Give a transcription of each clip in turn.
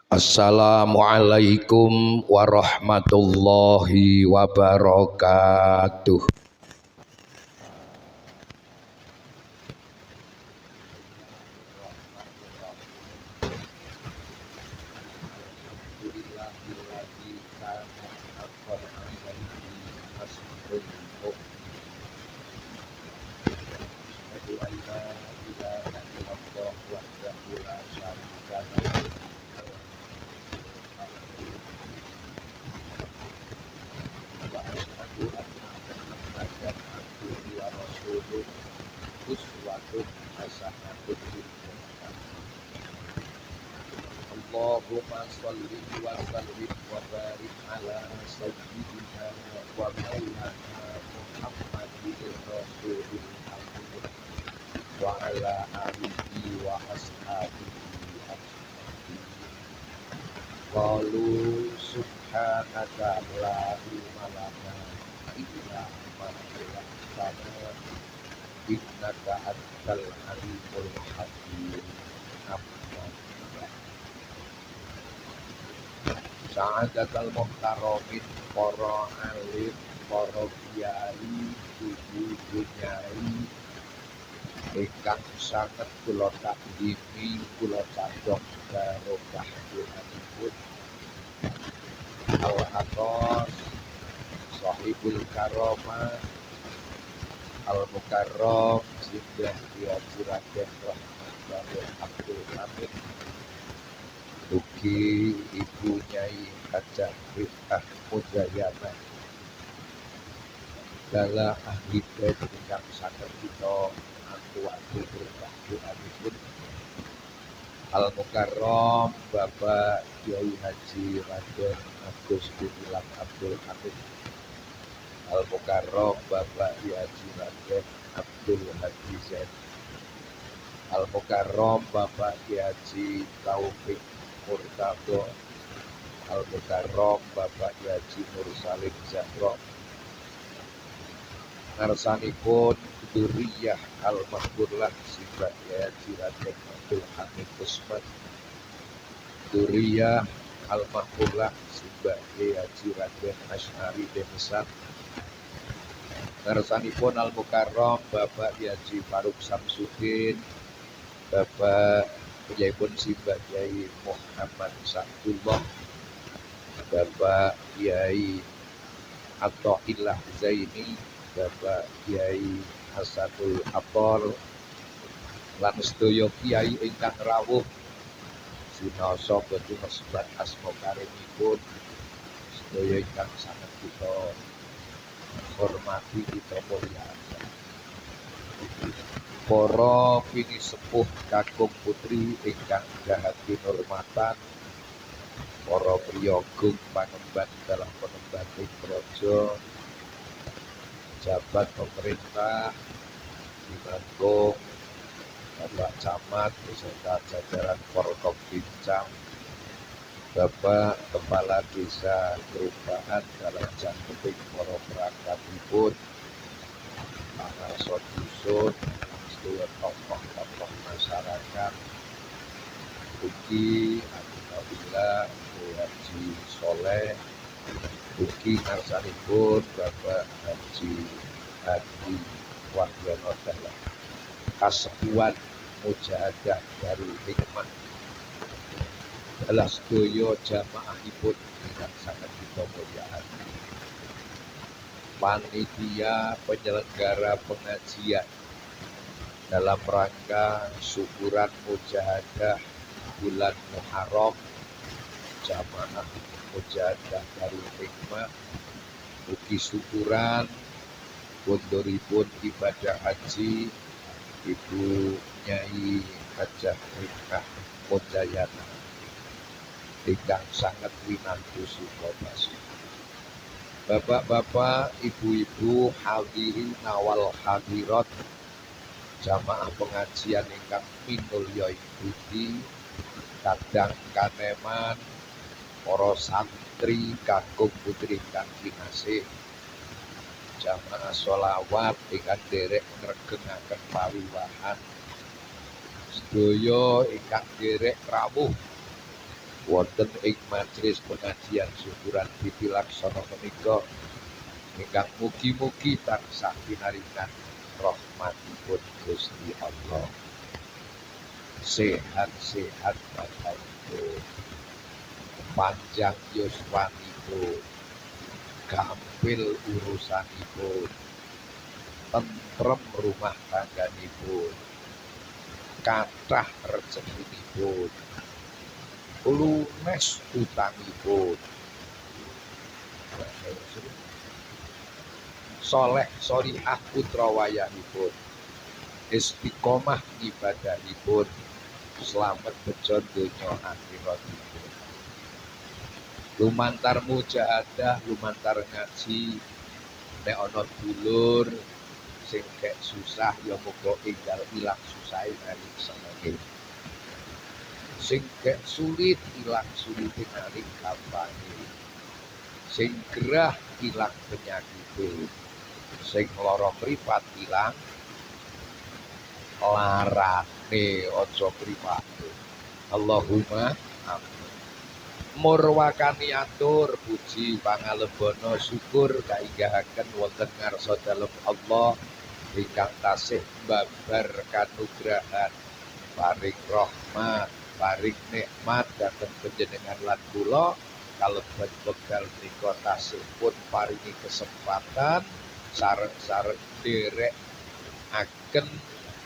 Assalamualaikum warahmatullahi wabarakatuh. Allahumma sholli wa sallim wa barik ala sayyidina wa maulana Muhammadin rasulil amin wa ala alihi wa ashabihi ajma'in. Qalu subhanaka la ilma lana illa ma 'allamtana innaka antal alimul hakim. Sa'adatul muhtaromin, para alim, para kiai, ibu nyai ingkang sanget kula takdimi, kula cadhong barokah doanipun al-atos sahibul karomah al-mukarram Singgah Haji Raden Rahmat Bahlil Abdul Hamid, ugi Ibu Nyai Hajah Rifah Mudayana, dalah ahli bait ingkang saged kita atu-atu berkah doanipun Al-Mukarram Bapak Kyai Haji Raden Agus Gumilang Abdul Hamid, Al-Mukarram Bapak Haji Raden Abdul Hadi Zain, Al-Mukarram Bapak Haji Taufik Murtado, Al-Mukarram Bapak Haji Nur Salim Zahra, ngarsanipun Duriyah Al-Mahburlah Sibak Haji Raden Abdul Hamid Usman, Duriyah Al-Mahburlah Sibak Haji Raden Asy'ari Demesan, ngarsanipun Al-Mukarram Bapak Haji Faruk Samsudin, Bapak Kiyaipun Sibak Kyai Muhammad Sa'dullah, Bapak Kyai Athaillah Zaini, Bapak Kyai Hasanul Apol, lan sedaya kiai ingkang rawuh sinasa boten sebat asma karimipun, sedaya ingkang sanget kita hormati, kita mulyakaken. Para pini sepuh kakung putri ingkang gahati hormatan, para priyagung panembahan dalam penembahan praja, jabat pemerintah, Binanggung, Bapak Camat beserta jajaran Forkop Bincang, Bapak Kepala Desa Perubahan dalam jangkeping para perangkatipun, pangarsa dusun, sedaya tokoh-tokoh masyarakat, ugi Alhamdulillah Haji Soleh, ugi ngarsanipun Bapak Haji Hadi Wahyono dalam Kasepuan Mujahadah Darul Hikmah, dalah sedaya jamaahipun ingkang sanget kita mulyakaken. Panitia penyelenggara pengajian dalam rangka syukuran mujahadah bulan Muharram, jamaah mujahadah Darul Hikmah ugi syukuran pundhuripun ibadah haji Ibu Nyai Hajah Rifah Mudayana ingkang sanget winantu sukabasi. Bapak-bapak, ibu-ibu, hadirin wal hadirat, jamaah pengajian ingkang minulya budi, kadang kaneman, para santri kakung putri ingkang kinasih, jamaah sholawat ingkang derek ngregengaken pawiwahan, sedaya ingkang derek rawuh wonten ing majelis pengajian syukuran dipilaksana menika ingkang mugi-mugi tansah pinaringan rahmatipun Gusti Allah. Sehat-sehat badanipun, panjang yuswanipun, gampil urusanipun, tentrem rumah tangganipun, kathah rezekinipun, lunes utangipun, soleh solihah putra wayahipun, istiqomah ibadahipun, selamat bejo donya akhiratipun. Lumantar mujahadah, lumantar ngaji, nek ana dulur sing kek susah ya muga enggal ilang susahe nalika semangke. Sing kek sulit ilang sulite nalika gampangé. Sing gerah ilang penyakite. Sing lara mripat ilang larane aja mripate. Allahumma amin. Murwakani atur puji pangalebana syukur kainggahaken wonten ngarsa dalem Allah ingkang tasih babar kanugrahan paring rahmat paring nikmat dhateng panjenengan lan kula kalebet wekdal menika tasih pun paringi kesempatan sareng-sareng derek aken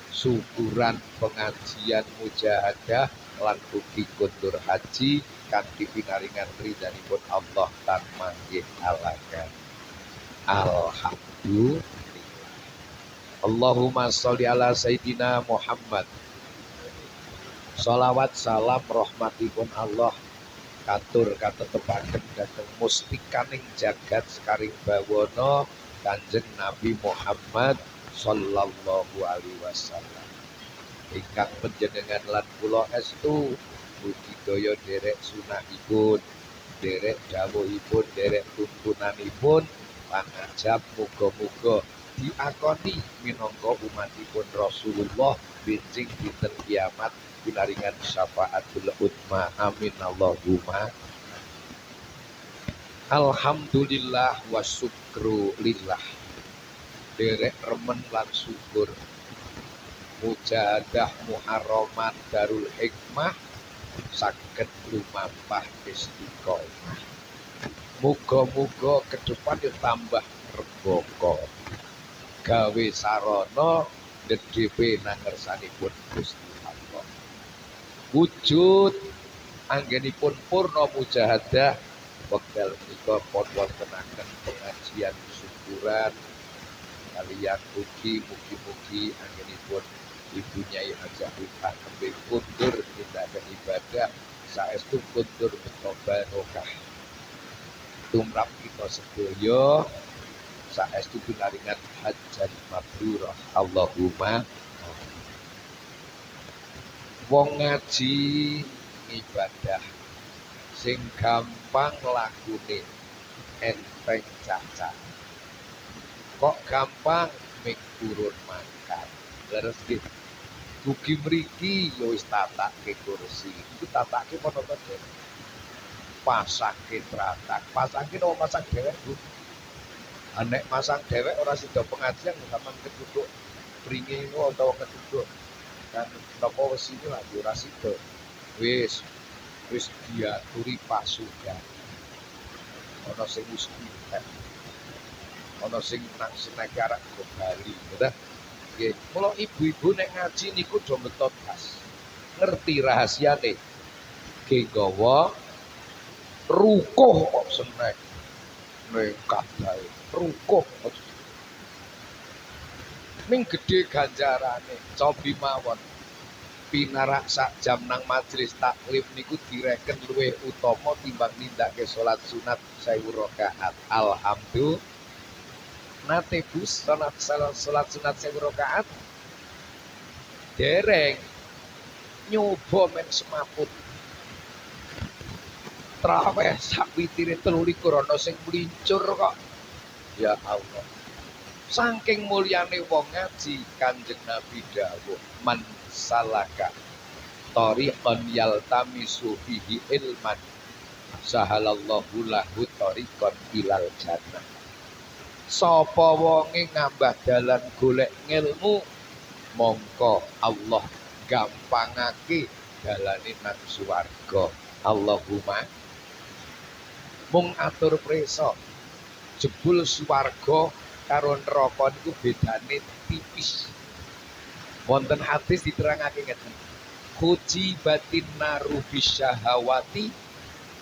syukuran pengajian mujahadah lan ugi kundur haji kanthi pinaringan ridhanipun Allah tan manggih alakan. Alhamdulillah. Allahumma sholli ala Sayyidina Muhammad. Sholawat salam rahmatipun Allah katur katetepaken dhateng mustikaning jagat sekaring bawana Kanjeng Nabi Muhammad sallallahu alaihi wasallam. Ingkang panjenengan lan kula estu budidaya derek sunahipun, derek dawuhipun, derek tuntunanipun pangajab muga-muga diakoni minangka umatipun Rasulullah benjing dinten kiamat pinaringan syafaatul utma. Amin Allahumma. Alhamdulillah wa syukru lillah. Derek remen lan syukur mujahadah muharramat darul hikmah saged lumampah istiqomah. Muga-muga kedepan tambah rebaka gawe sarana gedhepe nang ngersanipun Gusti Allah. Wujud anggenipun purna mujahadah wekdal menika pun wontenaken pengajian syukuran kaliyan mugi-mugi anggenipun Ibu Nyai Hajah Rifah kembali kundur tindakan ibadah saestu kundur beto barokah tumrap kita sedaya saestu pinaringan hajat mabrurah. Allahumma. Wong ngaji ibadah sing gampang lakune enteng caca kok gampang ming turun makan leres nggih. Dugi mriki ya wis tatake kursi. Iku tatake menapa dhewe? Pasake tratak. Pasake no masak dhewek, Bu. Nek masang dhewek ora sida pengajian sampean keduduk pringe utawa keduduk kan napa wesine lak ora sida. Wis diaturi pasukan. Ana sing wis pinter. Ana sing nang senegara ke Bali, ya. Nggih, mula ibu-ibu nek ngaji niku do metot tas. Ngerti rahasiane. Nggih gawa rukuh kok senek. Nek kabeh rukuh. Ning gedhe ganjarane, cobi mawon. Pinarak sak jam nang majelis taklim niku direken luwih utama timbang nindake salat sunat 1000 rakaat. Alhamdulillah. Nate bus salat sunat 1000 rakaat dereng nyoba men semaput traweh sak witire 23 ana sing mlincur kok. Ya Allah, saking mulyane wong ngaji Kanjeng Nabi dawuh man salaka tariqan yaltamisu fihi ilman sahalallahu lahu tariqan ilal jannah. Sapa wonge ngambah dalan golek ngilmu, mongko Allah gampangake dalane nang swarga. Allahumma mung atur prisa jebul swarga karo neraka niku bedane tipis. Wonten hadis diterangake ngeten. Hujibatin naru bisyahawati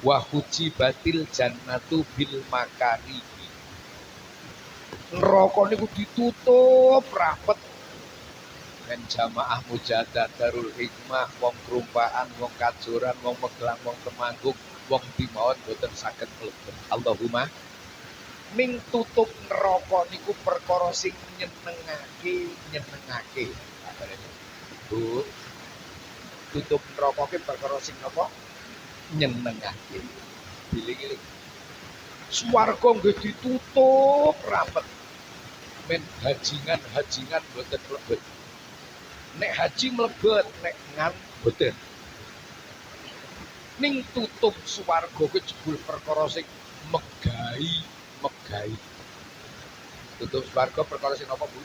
wa hujibatil jannatu bil makarihi. Neraka niku ditutup rapet men jamaah mujahadah Darul Hikmah, wong kerumpaan, wong kajoran, wong Magelang, wong Temanggung, wong Dimawon boten saged mlebet. Allahumma ning tutup neraka niku perkara sing nyenengake. Bu, tutup neraka ki perkara sing napa? Nyenengake. Biling-iling. Swarga nggih ditutup rapet. Men hajingan boten mlebet. Nek haji mlebet, nek ngan boten. Ning tutup swarga ki jebul perkara sing megahi. Tutup swarga perkara sing apa, Bu?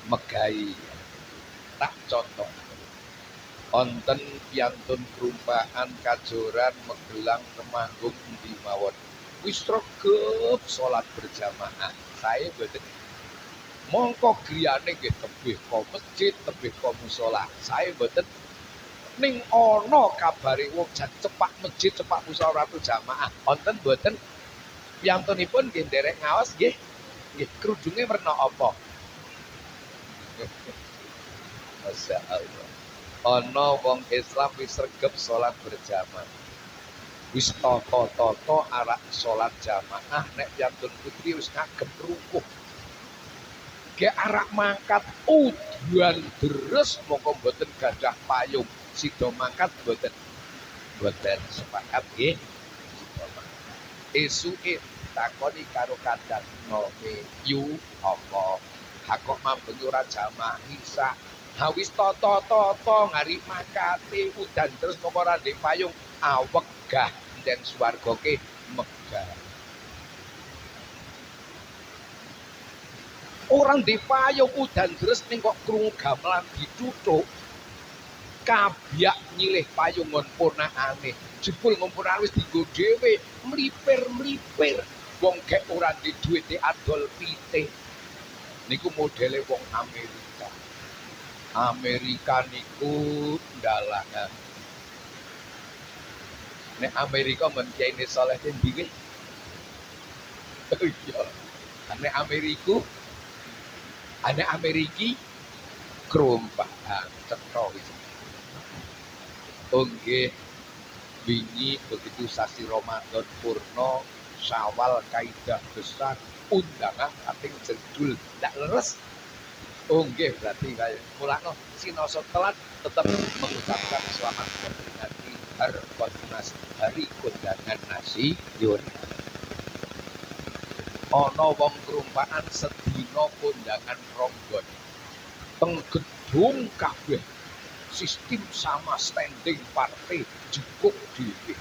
Megahi. Tak contoh. Wonten piantun kerumpaan, kajoran, Magelang, Temanggung, endi mawon. Wis sregep salat berjamaah. Saya boten. Mongko griyane nggih tebih ka masjid, tebih ka musala. Saya boten. Ning ana kabare wong cepak masjid, cepak musala ratu jamaah. Wonten boten? Piyantunipun nggih nderek ngaos nggih. Nggih kerudunge werna apa? Masyaallah. Ana wong Islam wis sregep salat berjamaah. Wis tata-tata arak salat jamaah nek piyantun putri wis ngagem rukuh. Ge arak mangkat udan deres mongko mboten gadah payung. Sida mangkat mboten. Mboten sepakat nggih. Esuke takoni karo kandhang nome yu apa hakok mambeng ora jamaah isa hawis tata-tata ngari makate udan terus moko ora ndek payung awegah den swarga ke megah orang ndek payung udan terus ning kok krungu gamelan dituthuk kabyak nyilih payung ngon ponakane jebul ngumpulane wis dienggo dhewe mlipir-mlipir wong gek ora ndek dhuwite adol pitih niku modele wong Amerika niku ndalangan nek Amerika men kiai saleh endi nggih iya nek Ameriki kerumpaan cetha wis nggih wingi begitu sasi Ramadan purna Syawal kaidah besar undangan ating jedul ndak leres. Nggih berarti kaya mulakno sinoso telat tetap mengucapkan selamat memperingati hari kondangan nasi yun. Ana wong kerumpaan sedina kondangan ronggon. Teng gedung kabeh sistem sama standing partai jukuk dhewe.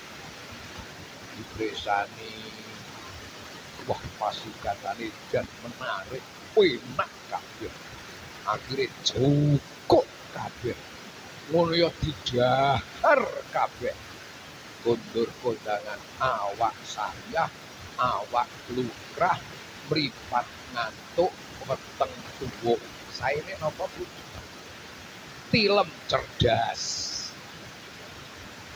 Dipresani wah pasukanane dan menarik enak kabeh. Akhire jukuk kabeh. Ngono ya didahar kabeh. Kondur kondangan awak saya, awak lurah, mripat ngantuk weteng tuwuk. Saene napa Bu? Tilem cerdas.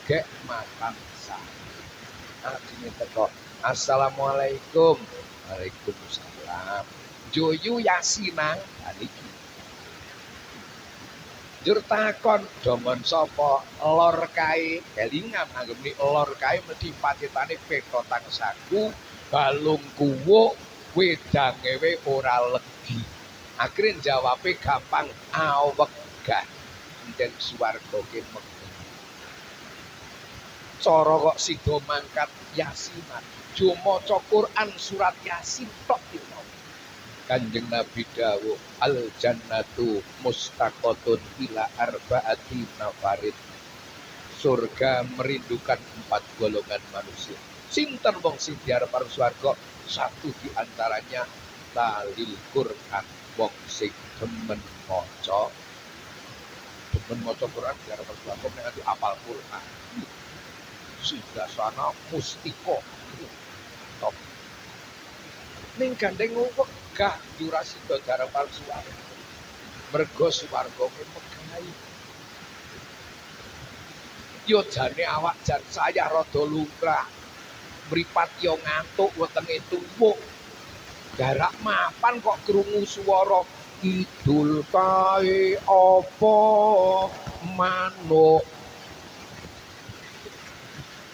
Gek makan saya. Adine teko. Assalamualaikum. Waalaikumsalam. Joyu yasinang niki. Njur takon domon sapa lor kae kelingan anggone lor kae mesti pacetane petotang saku balung kuwuk wedangewe ora legi. Akhire jawabe gampang awegah den swarga ke megah. Cara kok sida mangkat yasinan, jo maca Quran surat Yasin tok iki. Kanjeng Nabi dawuh al jannatu mustaqatun ila arba'ati nafarin. surga merindukan 4 golongan manusia. Sinten wong sing diarep arep swarga? Satu di antaranya talil Quran, wong sing demen maca Quran diarep arep swarga nek ati apal Quran. Sudah sana mustiko. Top. Ning gandeng wegah durasi diarep arep swarga. Mergo swarga kuwi megahi. Yo jane awak jan saya rada lumrah. Mripat yo ngantuk wetenge tuwuk. Garak mapan kok krungu swara kidul kae apa manuk.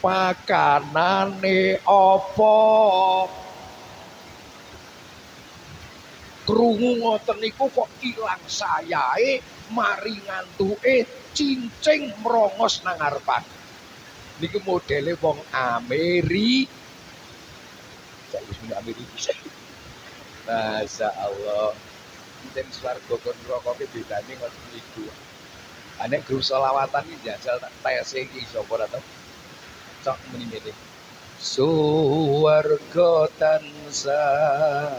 Pakanane apa? Krungu ngoten niku kok ilang sayae, mari ngantuke cincing merongos nang ngarepan. Niki modele wong Ameri. Saya wis muni Ameri. Masya Allah. Den swarga kon neraka ki bedane ngoten niku. Nek grup selawatan iki jajal tak tese iki iso ora to? Cok muni ngene. Suwarga tansah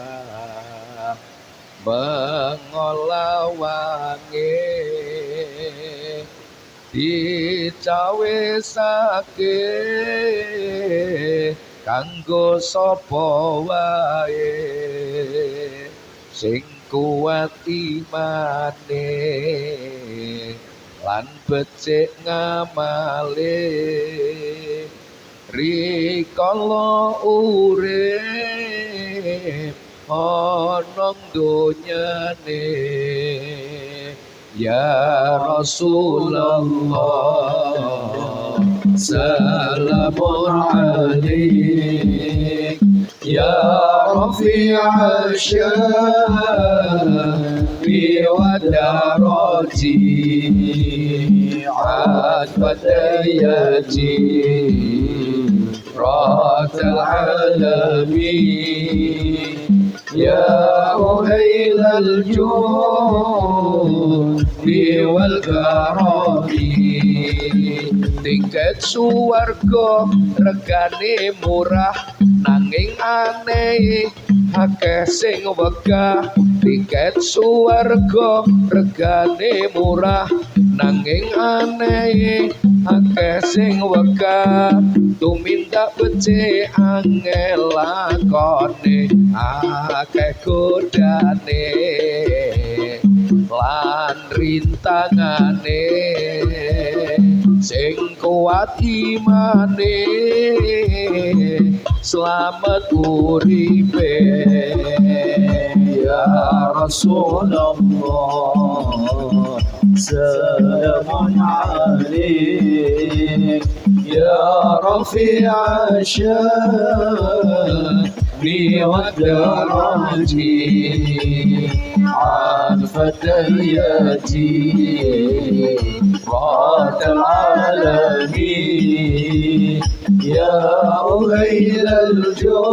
mengolawange dicawesake kanggo sapa wae sing kuat imane lan becik ngamale rikala urip ana donyane ya Rasulullah salamun alaik ya rafi'a syari wa darati fatayati رات العالمين يا أهيل الجود والكرم tiket suwarga regane murah nanging aneh akeh sing wegah tiket suwarga regane murah nanging aneh akeh sing wegah tumindak becik angel lakone akeh godane lan rintangane sing kuat imane selamat uripe ya Rasulullah salamun alaik ya rafi'a syari wa darati fatayati رات العالمين يا أهيل الجود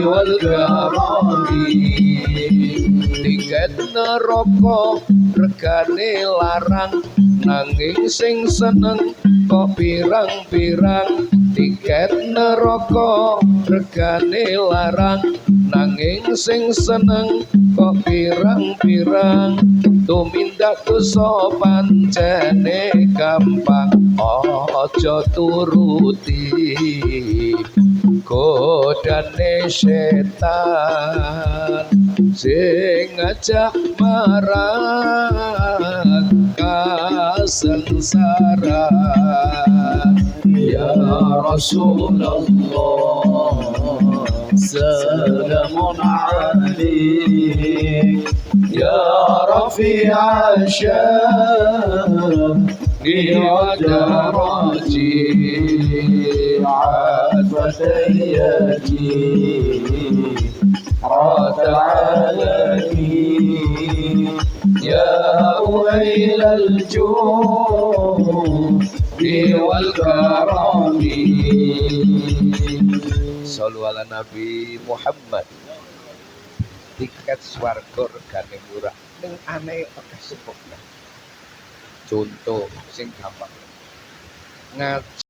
والكرم tiket neraka regane larang nanging sing seneng kok pirang-pirang tiket neraka regane larang nanging sing seneng kok pirang-pirang tumindak dosa pancene gampang aja turuti godane setan sing ngajak marang kasengsara ya Rasulullah salamun alaik ya rafi'a syari wa darati fatayati رات العالمين يا أهيل الجود والكرم صلوا على Nabi Muhammad. Tiket swarga regane murah ning aneh akeh sebabna. Contoh sing gampang. Ngaji